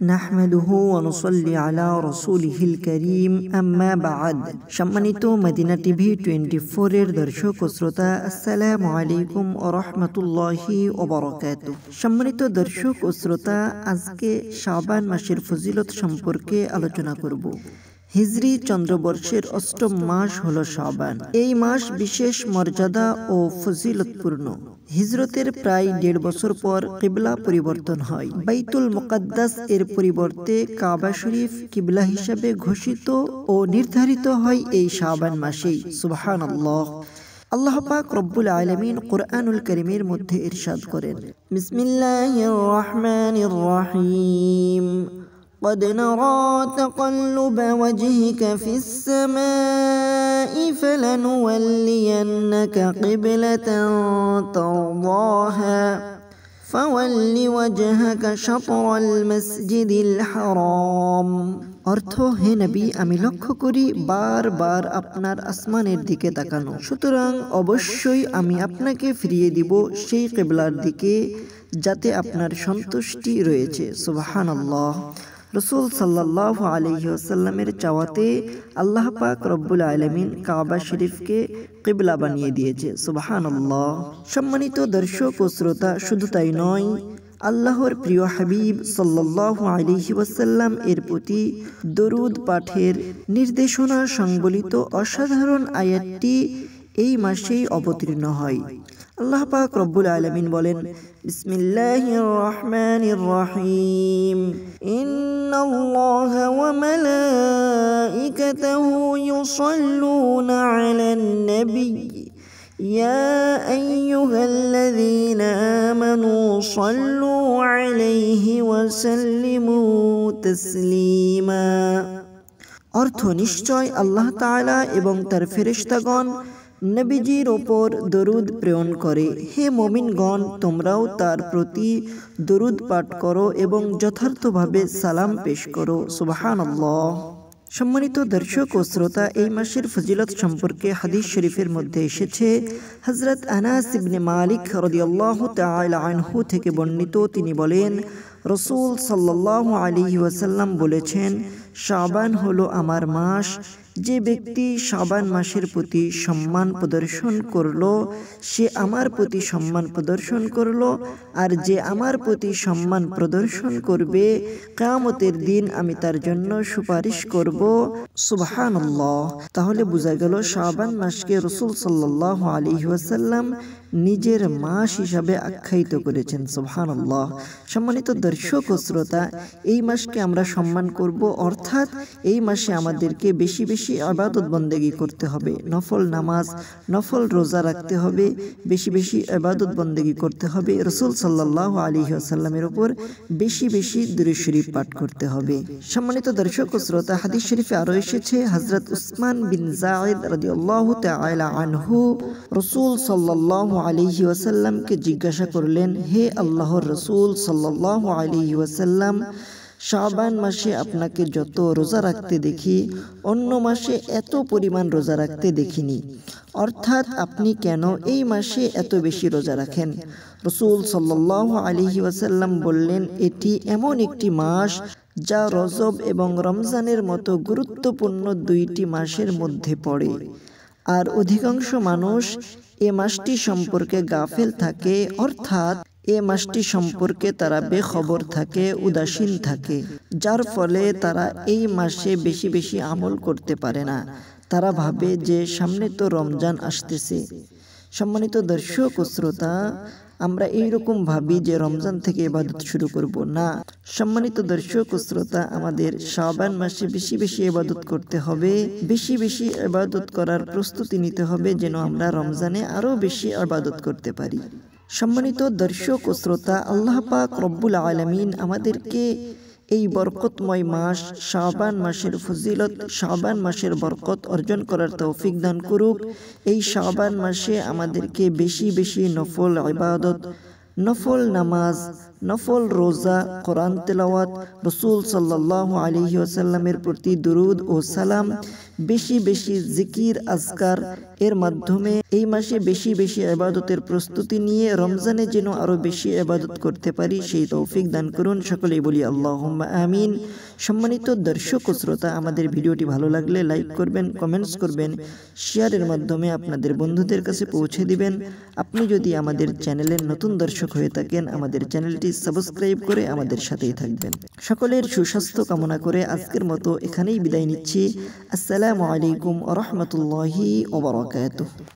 নাহমাদুহু ওয়া নুসাল্লি আলা রাসূলিহিল কারীম আম্মা বা'দ। সম্মানিত মদিনা টিভি 24 এর দর্শক ও শ্রোতা, আসসালামু আলাইকুম ওয়া রাহমাতুল্লাহি ওয়া বারাকাতুহু। সম্মানিত দর্শক ও শ্রোতা, আজকে শাবান মাসের ফজিলত সম্পর্কে আলোচনা করব। হিজরি চন্দ্রবর্ষের অষ্টম মাস হলো শাবান। এই মাস বিশেষ মর্যাদা ও ফজিলতপূর্ণ। হিজরতের প্রায় 1.5 বছর পর কিবলা পরিবর্তন হয়। বাইতুল মুকাদ্দাস এর পরিবর্তে কাবা শরীফ কিবলা হিসাবে ঘোষিত ও নির্ধারিত হয় এই শাবান মাসেই। সুবহানাল্লাহ। আল্লাহ পাক রব্বুল আলামিন কুরআনুল কারীমের মধ্যে ইরশাদ করেন, বিসমিল্লাহির রহমানির রহিম, قد نرى تقلب وجهك في السماء فلنولينك قبلة ترضاها فول وجهك شطر المسجد الحرام। অর্থ, হে নবী, আমি লক্ষ্য করি বারবার আপনার আসমানের দিকে তাকানো, সুতরাং অবশ্যই আমি আপনাকে ফিরিয়ে দিব সেই কিবলার দিকে যাতে আপনার সন্তুষ্টি রয়েছে। সুবহানাল্লাহ। রাসূল সাল্লাল্লাহু আলাইহি ওয়াসাল্লামের চাওয়াতে আল্লাহ পাক রব্বুল আলামিন কাবা শরীফকে কিবলা বানিয়ে দিয়েছে। সুবহানাল্লাহ। সম্মানিত দর্শক ও শ্রোতা, শুধু তাই নয়, আল্লাহর প্রিয় হাবিব সাল্লাল্লাহু আলাইহি ওয়াসাল্লাম এর প্রতি দরুদ পাঠের নির্দেশনা সংবলিত অসাধারণ আয়াতটি এই মাসেই অবতীর্ণ হয়। আল্লাহ পাক রব্বুল আলামিন বলেন, বিসমিল্লাহির রহমানির রহিম, ইন্নাল্লাহা ওয়া মালাইকাতাহু ইউসাল্লুনা আলান নবী ইয়া আইয়ুহাল্লাযীনা আমানু সাল্লু আলাইহি ওয়া সাল্লিমু তাসলিমা। অর্থ, নিশ্চয় আল্লাহ তাআলা এবং তার ফেরেশতাগণ নবীজির ওপর দরুদ প্রেরণ করে। হে মুমিনগণ, তোমরাও তার প্রতি দরুদ পাঠ করো এবং যথার্থভাবে সালাম পেশ করো। সুবহানাল্লাহ। সম্মানিত দর্শক ও শ্রোতা, এই মাসের ফজিলত সম্পর্কে হাদিস শরীফের মধ্যে এসেছে। হযরত আনাস ইবনে মালিক রাদিয়াল্লাহু তাআলা আনহু থেকে বর্ণিত, তিনি বলেন, রাসূল সাল্লাল্লাহু আলাইহি ওয়াসাল্লাম বলেছেন, শাবান হলো আমার মাস। যে ব্যক্তি শাবান মাসের প্রতি সম্মান প্রদর্শন করলো, সে আমার প্রতি সম্মান প্রদর্শন করলো, আর যে আমার প্রতি সম্মান প্রদর্শন করবে, কিয়ামতের দিন আমি তার জন্য সুপারিশ করব। সুবহানাল্লাহ। তাহলে বোঝা গেল শাবান মাসকে রাসূল সাল্লাল্লাহু আলাইহি ওয়াসাল্লাম নিজের মাস হিসাবে আখ্যায়িত করেছেন। সুবহানাল্লাহ। সম্মানিত দর্শক ও শ্রোতা, এই মাসকে আমরা সম্মান করব, অর্থাৎ এই মাসে আমাদেরকে বেশি বেশি ইবাদত বন্দেগী করতে হবে, নফল নামাজ, নফল রোজা রাখতে হবে, বেশি বেশি ইবাদত বন্দেগী করতে হবে, রাসূল সাল্লাল্লাহু আলাইহি ওয়াসাল্লামের উপর বেশি বেশি দুরূদ শরীফ পাঠ করতে হবে। সম্মানিত দর্শক ও শ্রোতা, হাদিস শরীফে আরো এসেছে, হযরত উসমান বিন যায়েদ রাদিয়াল্লাহু তাআলা আনহু রাসূল সাল্লাল্লাহু আলাইহি ওয়াসাল্লামকে জিজ্ঞাসা করলেন, হে আল্লাহর রাসূল সাল্লাল্লাহু আলাইহি ওয়াসাল্লাম, শাবান মাসে আপনাকে যত রোজা রাখতে দেখি, অন্য মাসে এত পরিমাণ রোজা রাখতে দেখিনি, অর্থাৎ আপনি কেন এই মাসে এত বেশি রোজা রাখেন? রাসূল সাল্লাল্লাহু আলাইহি ওয়াসাল্লাম বললেন, এটি এমন একটি মাস যা রজব এবং রমজানের মতো গুরুত্বপূর্ণ দুইটি মাসের মধ্যে পড়ে, আর অধিকাংশ মানুষ এ মাসটি সম্পর্কে গাফেল থাকে, অর্থাৎ এ মাসটি সম্পর্কে তারা বেখবর থাকে, উদাসীন থাকে, যার ফলে তারা এই মাসে বেশি বেশি আমল করতে পারে না। তারা ভাবে যে সামনে তো রমজান আসতেছে। সম্মানিত দর্শক ও শ্রোতা, আমরা এইরকম ভাবি যে রমজান থেকে ইবাদত শুরু করব না। সম্মানিত দর্শক ও শ্রোতা, আমাদের শাবান মাসে বেশি বেশি ইবাদত করতে হবে, বেশি বেশি ইবাদত করার প্রস্তুতি নিতে হবে, যেন আমরা রমজানে আরো বেশি ইবাদত করতে পারি। সম্মানিত দর্শক ও শ্রোতা, আল্লাহ পাক রব্বুল আলামিন আমাদেরকে এই বরকতময় মাস শাবান মাসের ফজিলত, শাবান মাসের বরকত অর্জন করার তৌফিক দান করুক। এই শাবান মাসে আমাদেরকে বেশি বেশি নফল ইবাদত, নফল নামাজ, নফল রোজা, কোরআন তেলাওয়াত, রাসূল সাল্লাল্লাহু আলাইহি ওয়াসাল্লামের প্রতি দুরূদ ও সালাম, বেশি বেশি জিকির আজকার এর মাধ্যমে এই মাসে বেশি বেশি ইবাদতের প্রস্তুতি নিয়ে রমজানে যেন আরো বেশি ইবাদত করতে পারি সেই তৌফিক দান করুন। সকলেই বলি আল্লাহুম্মা আমিন। সম্মানিত দর্শক ও শ্রোতা, আমাদের ভিডিওটি ভালো লাগলে লাইক করবেন, কমেন্টস করবেন, শেয়ারের মাধ্যমে আপনাদের বন্ধুদের কাছে পৌঁছে দিবেন। আপনি যদি আমাদের চ্যানেলের নতুন দর্শক হয়ে থাকেন, আমাদের চ্যানেলটি সাবস্ক্রাইব করে আমাদের সাথেই থাকবেন। সকলের সুস্বাস্থ্য কামনা করে আজকের মতো এখানেই বিদায় নিচ্ছি। আসসালামু আলাইকুম ওয়া রাহমাতুল্লাহি ওয়া বারাকাতুহু।